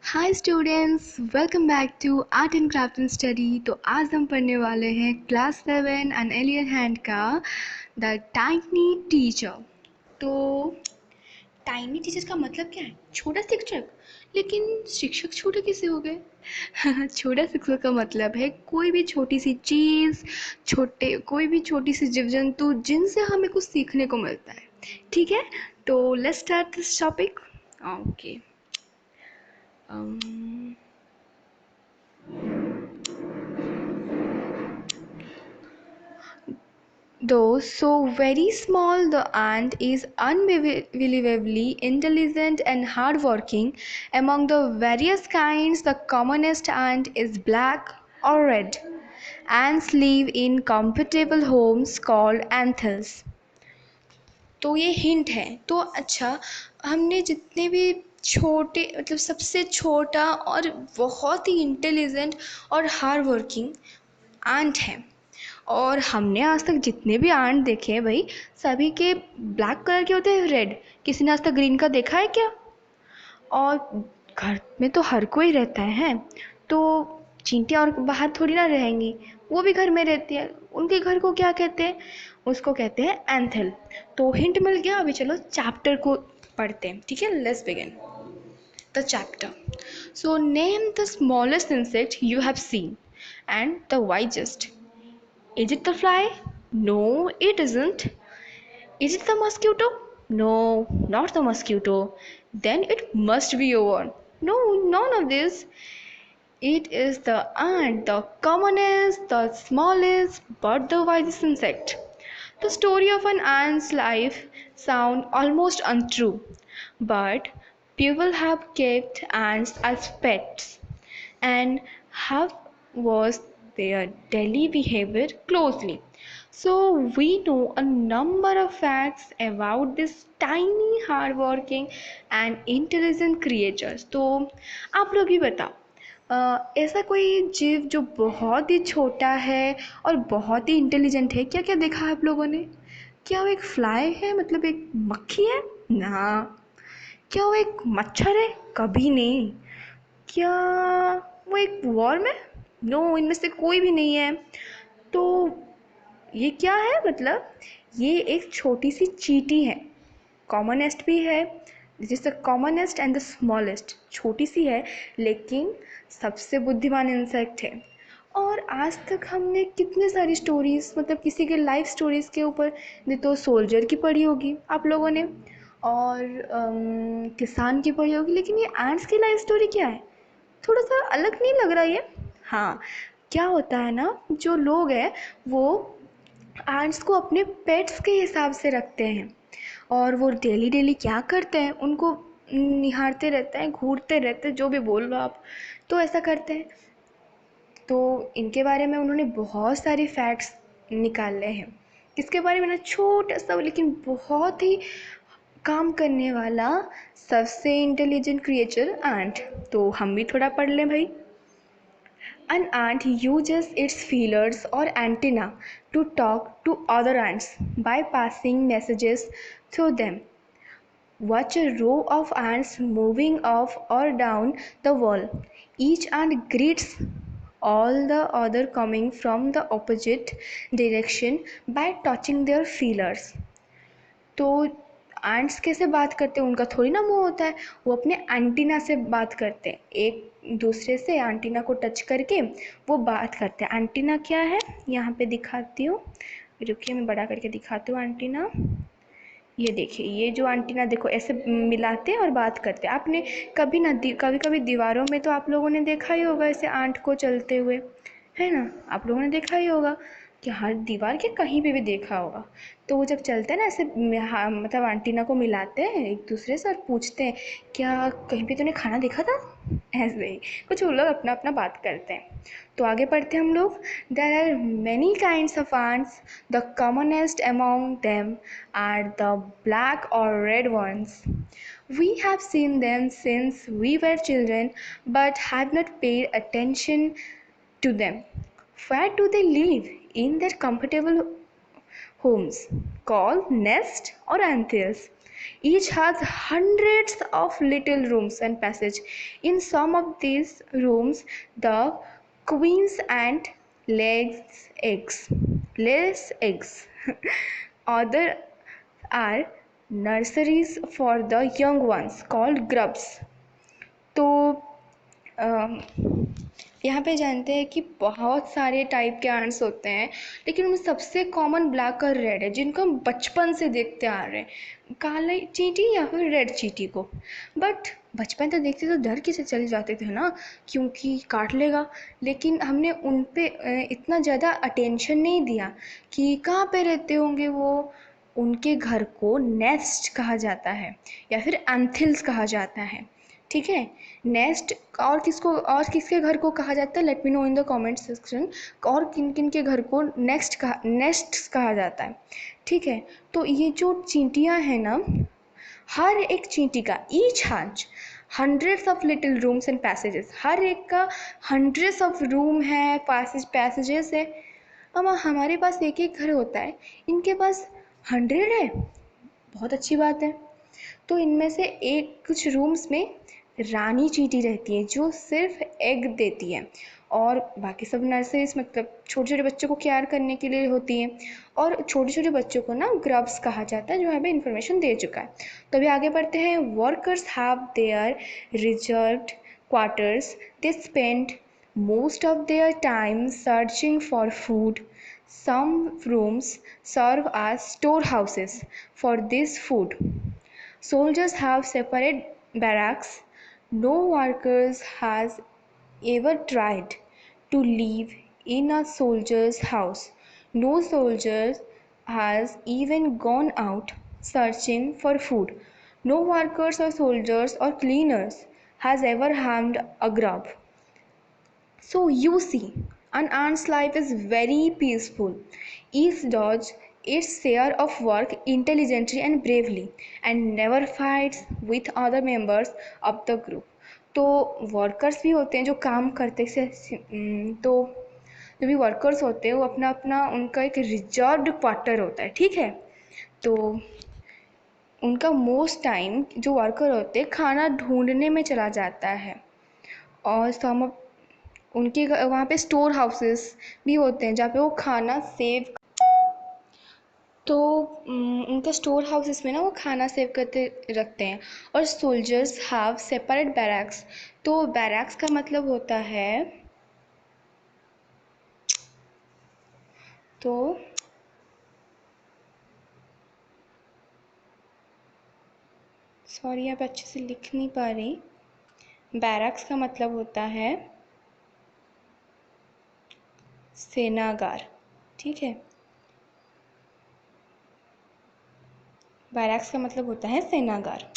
Hi students, welcome back to art and craft and study. तो आज हम पढ़ने वाले हैं क्लास 7 एंड एलियन हैंड का द टाइनी टीचर। तो टाइनी टीचर का मतलब क्या है? छोटा शिक्षक। लेकिन शिक्षक छोटे कैसे हो गए? छोटा शिक्षक का मतलब है कोई भी छोटी सी चीज़, कोई भी छोटी सी जीव जंतु जिनसे हमें कुछ सीखने को मिलता है। ठीक है, तो let's start this topic. Okay. Though so very small, the ant is unbelievably intelligent and hardworking. Among the various kinds, the commonest ant is black or red. Ants live in compatible homes called anthills. तो ये hint है। तो अच्छा, हमने जितने भी छोटे मतलब सबसे छोटा और बहुत ही इंटेलिजेंट और हार्ड वर्किंग आंट है, और हमने आज तक जितने भी आंट देखे हैं भाई, सभी के ब्लैक कलर के होते हैं, रेड। किसी ने आज तक ग्रीन का देखा है क्या? और घर में तो हर कोई रहता है, तो चींटियाँ और बाहर थोड़ी ना रहेंगी, वो भी घर में रहती है। उनके घर को क्या कहते हैं? उसको कहते हैं एंथल। तो हिंट मिल गया। अभी चलो चैप्टर को पढ़ते हैं। ठीक है, let's begin the chapter. So name the smallest insect you have seen and the wisest. Is it the fly? No, it isn't. Is it the mosquito? No, not the mosquito. Then it must be a worm. No, none of this. It is the ant, the commonest, the smallest, but the wisest insect. The story of an ant's life sounds almost untrue, but people have kept ants as pets and have watched their daily behavior closely. So we know a number of facts about this tiny, hardworking and intelligent creatures. तो आप लोग भी बताओ, ऐसा कोई जीव जो बहुत ही छोटा है और बहुत ही इंटेलिजेंट है, क्या क्या देखा है आप लोगों ने? क्या वो एक फ्लाई है, मतलब एक मक्खी है ना? क्या वो एक मच्छर है? कभी नहीं। क्या वो एक वॉर्म है? नो, इनमें से कोई भी नहीं है। तो ये क्या है? मतलब ये एक छोटी सी चींटी है। कॉमनेस्ट भी है, this the commonest and the smallest. छोटी सी है लेकिन सबसे बुद्धिमान इंसेक्ट है। और आज तक हमने कितने सारी स्टोरीज़, मतलब किसी के लाइफ स्टोरीज़ के ऊपर, नहीं तो सोल्जर की पढ़ी होगी आप लोगों ने, और किसान की पढ़ी होगी, लेकिन ये एंट्स की लाइफ स्टोरी क्या है? थोड़ा सा अलग नहीं लग रहा ये? हाँ, क्या होता है ना, जो लोग हैं वो एंट्स को अपने पेट्स के हिसाब से रखते हैं, और वो डेली डेली क्या करते हैं, उनको निहारते रहते हैं, घूरते रहते हैं, जो भी बोल लो आप, तो ऐसा करते हैं। तो इनके बारे में उन्होंने बहुत सारे फैक्ट्स निकाले हैं। किसके बारे में ना? छोटा सा लेकिन बहुत ही काम करने वाला सबसे इंटेलिजेंट क्रिएचर एंट। तो हम भी थोड़ा पढ़ लें भाई। An ant uses its feelers or antenna to talk to other ants by passing messages through them. Watch a row of ants moving up or down the wall. Each ant greets all the other coming from the opposite direction by touching their feelers. तो ants कैसे बात करते हैं? उनका थोड़ी ना मुंह होता है, वो अपने एंटीना से बात करते हैं। एक दूसरे से एंटीना को टच करके वो बात करते हैं। एंटीना क्या है, यहाँ पे दिखाती हूँ, रुकिए मैं बड़ा करके दिखाती हूँ एंटीना। ये देखिए, ये जो एंटीना देखो ऐसे मिलाते हैं और बात करते हैं। आपने कभी ना कभी कभी दीवारों में तो आप लोगों ने देखा ही होगा ऐसे आंट को चलते हुए, है ना? आप लोगों ने देखा ही होगा कि हर दीवार के कहीं पे भी देखा होगा। तो वो जब चलते हैं ना ऐसे, हाँ, मतलब एंटीना को मिलाते हैं एक दूसरे से और पूछते हैं, क्या कहीं पे तूने खाना देखा था? ऐसे ही कुछ वो लोग अपना अपना बात करते हैं। तो आगे पढ़ते हैं हम लोग। There are many kinds of ants. The commonest among them are the black or red ones. We have seen them since we were children but have not paid attention to them. Where do they live? In their comfortable homes called nest or anthills. Each has hundreds of little rooms and passage. In some of these rooms, the queen's ant lays eggs. Other are nurseries for the young ones called grubs. तो अम, यहाँ पे जानते हैं कि बहुत सारे type के ants होते हैं, लेकिन उनमें सबसे कॉमन ब्लैक और रेड है, जिनको हम बचपन से देखते आ रहे हैं, काले चींटी या फिर रेड चींटी को। बट बचपन तक देखते तो डर के से चले जाते थे ना, क्योंकि काट लेगा। लेकिन हमने उन पे इतना ज़्यादा अटेंशन नहीं दिया कि कहाँ पे रहते होंगे वो। उनके घर को नेस्ट कहा जाता है या फिर एंथिल्स कहा जाता है। ठीक है, नेस्ट और किसके घर को कहा जाता है, let me know in the comment section. और किन किन के घर को नेस्ट्स कहा जाता है। ठीक है, तो ये जो चींटियाँ हैं ना, हर एक चींटी का each has hundreds of little rooms and passages, हर एक का हंड्रेड्स ऑफ रूम है, पैसेजेस है। अब हमारे पास एक एक घर होता है, इनके पास 100 है, बहुत अच्छी बात है। तो इनमें से एक कुछ रूम्स में रानी चींटी रहती है जो सिर्फ एग देती है, और बाकी सब नर्सरीज मतलब छोटे छोटे बच्चों को केयर करने के लिए होती हैं। और छोटे छोटे बच्चों को ना ग्रब्स कहा जाता है, जो हमें इन्फॉर्मेशन दे चुका है। तो अभी आगे बढ़ते हैं। Workers have their reserved quarters, they spend most of their time searching for food. Some rooms serve as storehouses for this food. Soldiers have separate barracks. No workers has ever tried to live in a soldier's house. No soldier has even gone out searching for food. No workers or soldiers or cleaners has ever harmed a grub. So you see, an ant's life is very peaceful. Each does its share of work intelligently and bravely, and never fights with other members of the group. तो workers भी होते हैं जो काम करते से तो जो भी वर्कर्स होते हैं वो अपना अपना उनका एक रिजर्व्ड क्वार्टर होता है। ठीक है, तो उनका मोस्ट टाइम जो वर्कर होते हैं खाना ढूंढने में चला जाता है। और सम उनके वहाँ पे स्टोर हाउसेस भी होते हैं जहाँ पे वो खाना सेव। तो उनका स्टोर हाउसेस में ना वो खाना सेव करते रखते हैं। और सोल्जर्स हैव सेपरेट बैरक्स। तो बैरक्स का मतलब होता है, तो सॉरी यहाँ पे अच्छे से लिख नहीं पा रही। बैरक्स का मतलब होता है सेनागार। ठीक है, बैरक्स का मतलब होता है सेनागार।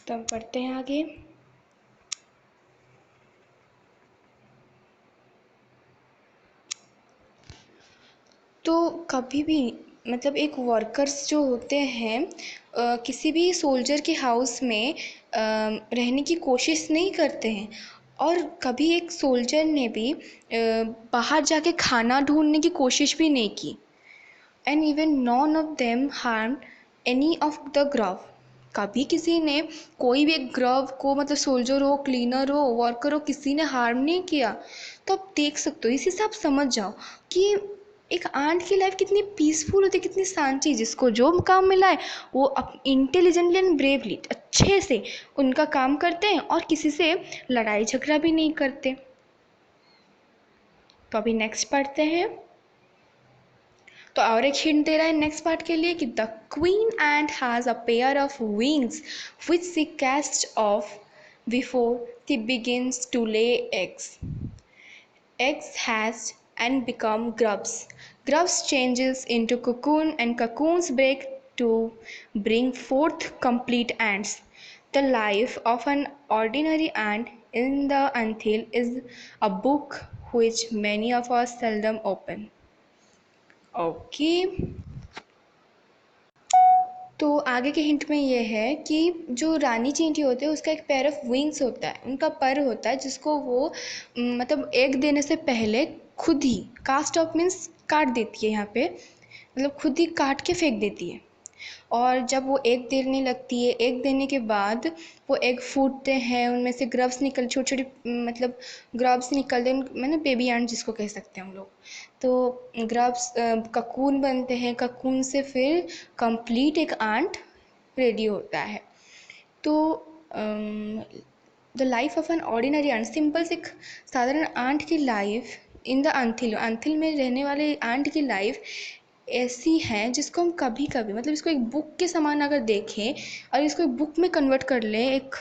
तो अब बढ़ते हैं आगे। तो कभी भी मतलब एक वर्कर्स जो होते हैं किसी भी सोल्जर के हाउस में रहने की कोशिश नहीं करते हैं। और कभी एक सोल्जर ने भी बाहर जाके खाना ढूंढने की कोशिश भी नहीं की। And even none of them harm any of the grub. कभी किसी ने कोई भी एक ग्रव को मतलब सोल्जर हो, क्लीनर हो, वर्कर हो, किसी ने हार्म नहीं किया। तो आप देख सकते हो, इसी से आप समझ जाओ कि एक आंट की लाइफ कितनी पीसफुल होती है, कितनी शांति। जिसको जो काम मिला है वो इंटेलिजेंटली एंड ब्रेवली अच्छे से उनका काम करते हैं और किसी से लड़ाई झगड़ा भी नहीं करते। तो अभी नेक्स्ट पढ़ते हैं। तो और एक हिंट दे रहा है नेक्स्ट पार्ट के लिए कि the queen ant has a pair of wings which she cast off before she begins to lay eggs. Eggs hatch and become grubs. Grubs changes into cocoon and cocoons break to bring forth complete ants. The life of an ordinary ant in the anthill is a book which many of us seldom open. Okay. तो आगे के hint में ये है कि जो रानी चींटी होते हैं उसका एक पेयर ऑफ विंग्स होता है, उनका पर होता है जिसको वो मतलब एग देने से पहले खुद ही कास्ट ऑफ मीन्स काट देती है, यहाँ पे मतलब खुद ही काट के फेंक देती है। और जब वो एग देने लगती है, एग देने के बाद वो एग फूटते हैं, उनमें से ग्रब्स निकल छोटे छोटे मतलब ग्रब्स निकलते हैं, मैंने बेबी एंट जिसको कह सकते हैं हम लोग। तो ग्रब्स ककून बनते हैं, ककून से फिर कंप्लीट एक आंट रेडी होता है। तो the life of an ordinary ant, simple से एक साधारण आंट की लाइफ इन द अंथिल, अंथिल में रहने वाले आंट की लाइफ ऐसी है जिसको हम कभी कभी मतलब इसको एक बुक के समान अगर देखें और इसको एक बुक में कन्वर्ट कर लें एक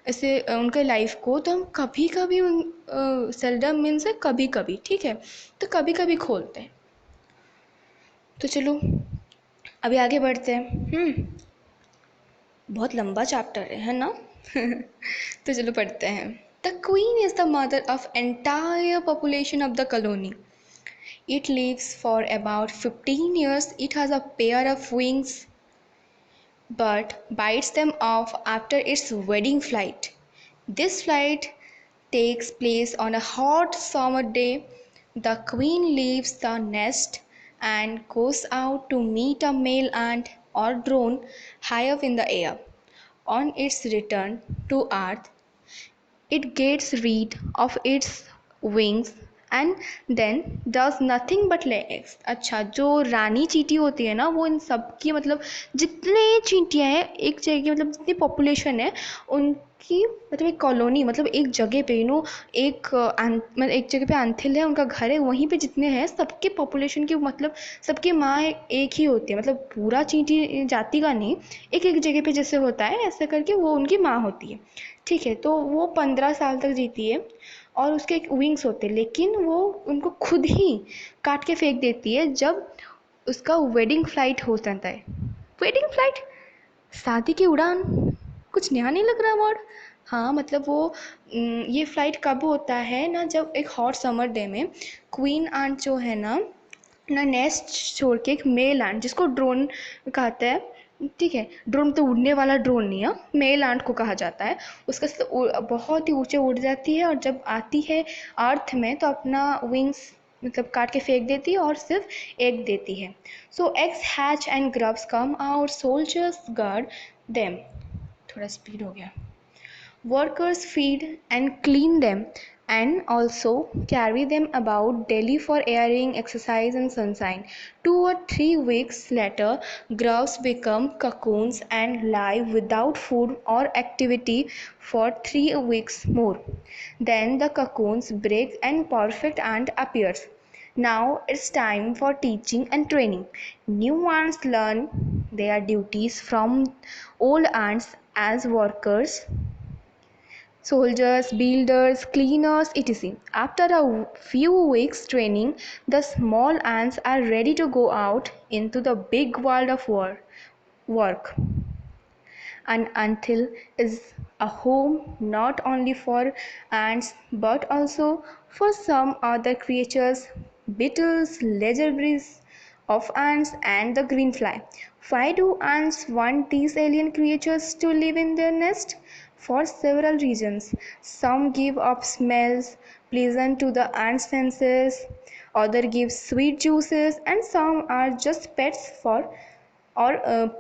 ऐसे उनके लाइफ को, तो हम कभी कभी उन सेल्डम मीन्स है कभी कभी, ठीक है, तो कभी कभी खोलते हैं। तो चलो अभी आगे बढ़ते हैं। बहुत लंबा चैप्टर है ना। तो चलो पढ़ते हैं। The queen is the mother of entire population of the colony. It lives for about 15 years. It has a pair of wings but bites them off after its wedding flight. This flight takes place on a hot summer day. The queen leaves the nest and goes out to meet a male ant or drone high up in the air. On its return to earth, it gets rid of its wings and then does nothing but lay eggs. अच्छा, जो रानी चींटी होती है ना वो इन सब की मतलब जितने चींटियाँ हैं एक जगह, मतलब जितनी पॉपुलेशन है उनकी मतलब एक कॉलोनी, मतलब एक जगह पे एक मतलब एक जगह पे आंथिल है, उनका घर है, वहीं पे जितने हैं सबके पॉपुलेशन की मतलब सबकी माँ एक ही होती है, मतलब पूरा चींटी जाति का नहीं, एक एक जगह पे जैसे होता है ऐसे करके वो उनकी माँ होती है, ठीक है। तो वो 15 साल तक जीती है और उसके एक विंग्स होते हैं, लेकिन वो उनको खुद ही काट के फेंक देती है जब उसका वेडिंग फ्लाइट हो जाता है। वेडिंग फ्लाइट, शादी की उड़ान, कुछ नया नहीं लग रहा वर्ड। हाँ मतलब वो ये फ्लाइट कब होता है ना, जब एक हॉट समर डे में क्वीन आंट जो है ना नेस्ट छोड़ के एक मेल आंट जिसको ड्रोन कहते हैं, ठीक है, ड्रोन तो उड़ने वाला ड्रोन नहीं है, मेल आंट को कहा जाता है, उसका बहुत ही ऊंचे उड़ जाती है और जब आती है अर्थ में तो अपना विंग्स मतलब काट के फेंक देती है और सिर्फ एग देती है। So eggs hatch and grubs come out, soldiers guard them, थोड़ा स्पीड हो गया, workers feed and clean them and also carry them about daily for airing, exercise, and sunshine. 2 or 3 weeks later, grubs become cocoons and live without food or activity for 3 weeks more. Then the cocoons break and perfect ant appears. Now it's time for teaching and training. New ants learn their duties from old ants as workers, soldiers, builders, cleaners, etc. After a few weeks training, the small ants are ready to go out into the big world of work. An anthill is a home not only for ants but also for some other creatures, beetles, lizards of ants, and the greenfly. Why do ants want these alien creatures to live in their nest? For several reasons. Some give off smells pleasant to the ants' senses, others give sweet juices, and some are just pets for or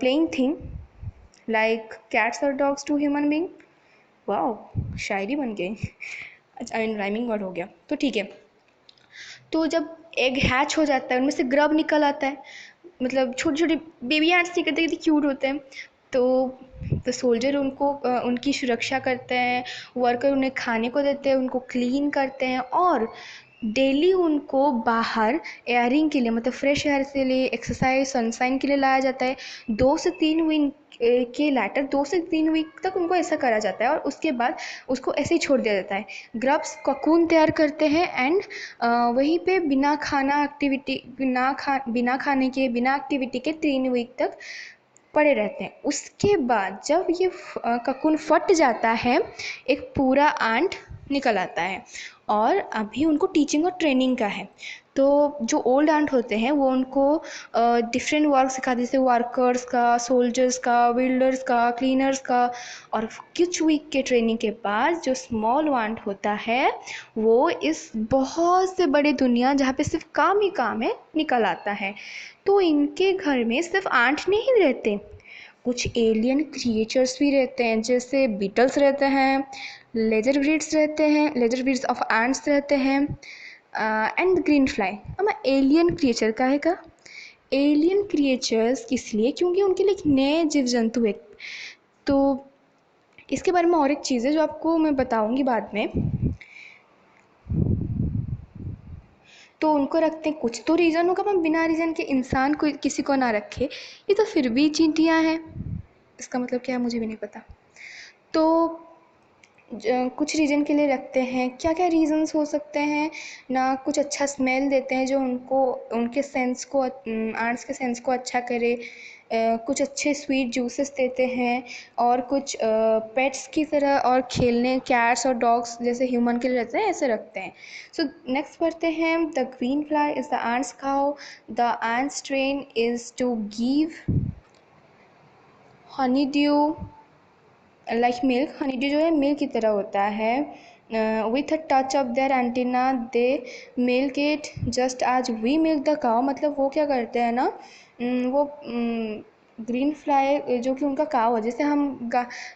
playing thing like cats or dogs to human being. वाह, शायरी बन गई। अच्छा, rhyming word हो गया तो ठीक है। तो जब एग हैच हो जाता है उनमें से ग्रब निकल आता है, मतलब छोटे छोटे बेबी एंट्स निकलते हैं, कितने क्यूट होते हैं। तो सोल्जर उनको उनकी सुरक्षा करते हैं, वर्कर उन्हें खाने को देते हैं, उनको क्लीन करते हैं और डेली उनको बाहर एयरिंग के लिए मतलब फ्रेश एयर के लिए, एक्सरसाइज, सनशाइन के लिए लाया जाता है। 2 से 3 वीक के लैटर 2 से 3 वीक तक उनको ऐसा करा जाता है और उसके बाद उसको ऐसे ही छोड़ दिया जाता है। ग्रब्स ककून तैयार करते हैं एंड वहीं पे बिना खाने के बिना एक्टिविटी के 3 वीक तक पड़े रहते हैं। उसके बाद जब ये ककून फट जाता है, एक पूरा आंट निकल आता है और अभी उनको टीचिंग और ट्रेनिंग का है। तो जो ओल्ड आंट होते हैं वो उनको डिफरेंट वर्क सिखाते, जैसे वर्कर्स का, सोल्जर्स का, बिल्डर्स का, क्लीनर्स का। और कुछ वीक के ट्रेनिंग के बाद जो स्मॉल आंट होता है वो इस बहुत से बड़े दुनिया जहाँ पे सिर्फ काम ही काम है निकल आता है। तो इनके घर में सिर्फ आंट नहीं रहते, कुछ एलियन क्रिएचर्स भी रहते हैं, जैसे बीटल्स रहते हैं, लेजर ब्रीड्स रहते हैं, लेजर ब्रीड्स ऑफ एंट्स रहते हैं, एंड ग्रीन फ्लाई। अब एलियन क्रिएचर का है का एलियन क्रिएचर्स इसलिए क्योंकि उनके लिए एक नए जीव जंतु है। तो इसके बारे में और एक चीज़ है जो आपको मैं बताऊंगी बाद में। तो उनको रखते हैं, कुछ तो रीज़न होगा, हम बिना रीज़न के इंसान को किसी को ना रखे, ये तो फिर भी चींटियाँ हैं। इसका मतलब क्या है मुझे भी नहीं पता। तो कुछ रीज़न के लिए रखते हैं, क्या क्या रीज़न्स हो सकते हैं ना, कुछ अच्छा स्मेल देते हैं जो उनको उनके सेंस को आर्ट्स के सेंस को अच्छा करे, कुछ अच्छे स्वीट जूसेस देते हैं, और कुछ पेट्स की तरह और खेलने, कैट्स और डॉग्स जैसे ह्यूमन के लिए रहते हैं ऐसे रखते हैं। सो नेक्स्ट पढ़ते हैं, the green fly is the ant's cow, the ant's train is to give honeydew like milk. Honeydew जो है मिल्क की तरह होता है, with a touch of their antenna they milk it just as we milk the cow. मतलब वो क्या करते हैं ना, वो ग्रीन फ्लाई जो कि उनका काव है, जैसे हम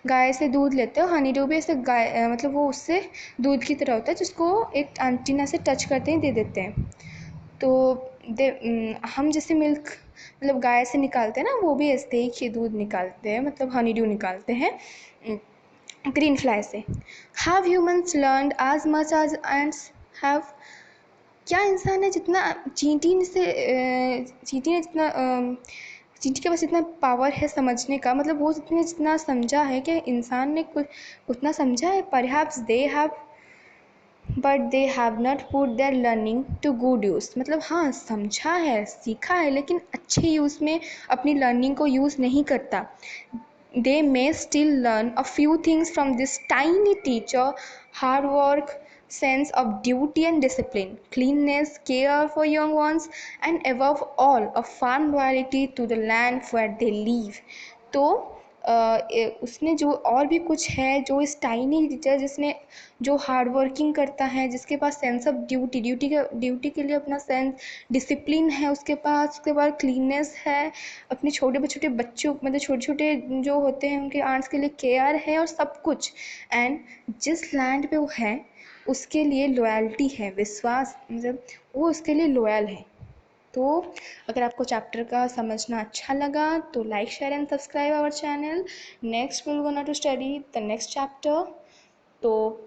गाय से दूध लेते हो, हनी ड्यू भी ऐसे गाय मतलब वो उससे दूध की तरह होता है जिसको एक एंटीना से टच करते ही दे देते हैं। तो हम जैसे मिल्क मतलब गाय से निकालते हैं ना, वो भी ऐसे ही दूध निकालते हैं, मतलब हनी ड्यू निकालते हैं ग्रीन फ्लाई से। Have humans learned as much as ants have. क्या इंसान ने जितना चींटी से चींटी ने जितना चींटी के पास इतना पावर है समझने का, मतलब वो जितने जितना समझा है कि इंसान ने कुछ उतना समझा है, perhaps they have but they have not put their learning to good use. मतलब हाँ समझा है, सीखा है, लेकिन अच्छे यूज़ में अपनी लर्निंग को यूज़ नहीं करता। They may still learn a few things from this tiny teacher: hard work, sense of duty and discipline, cleanliness, care for young ones, and above all, a firm loyalty to the land where they live. तो उसने जो और भी कुछ है, जो इस tiny teacher जिसने जो हार्ड वर्किंग करता है, जिसके पास सेंस ऑफ ड्यूटी के लिए अपना सेंस डिसिप्लिन है उसके पास, उसके बाद क्लीननेस है, अपने छोटे बच्चों मतलब छोटे छोटे जो होते हैं उनके आंट्स के लिए केयर है और सब कुछ। एंड जिस लैंड पे वो है उसके लिए लॉयल्टी है, विश्वास, मतलब वो उसके लिए लॉयल है। तो अगर आपको चैप्टर का समझना अच्छा लगा तो like, share and subscribe our channel. Next we will gonna to study the next chapter. तो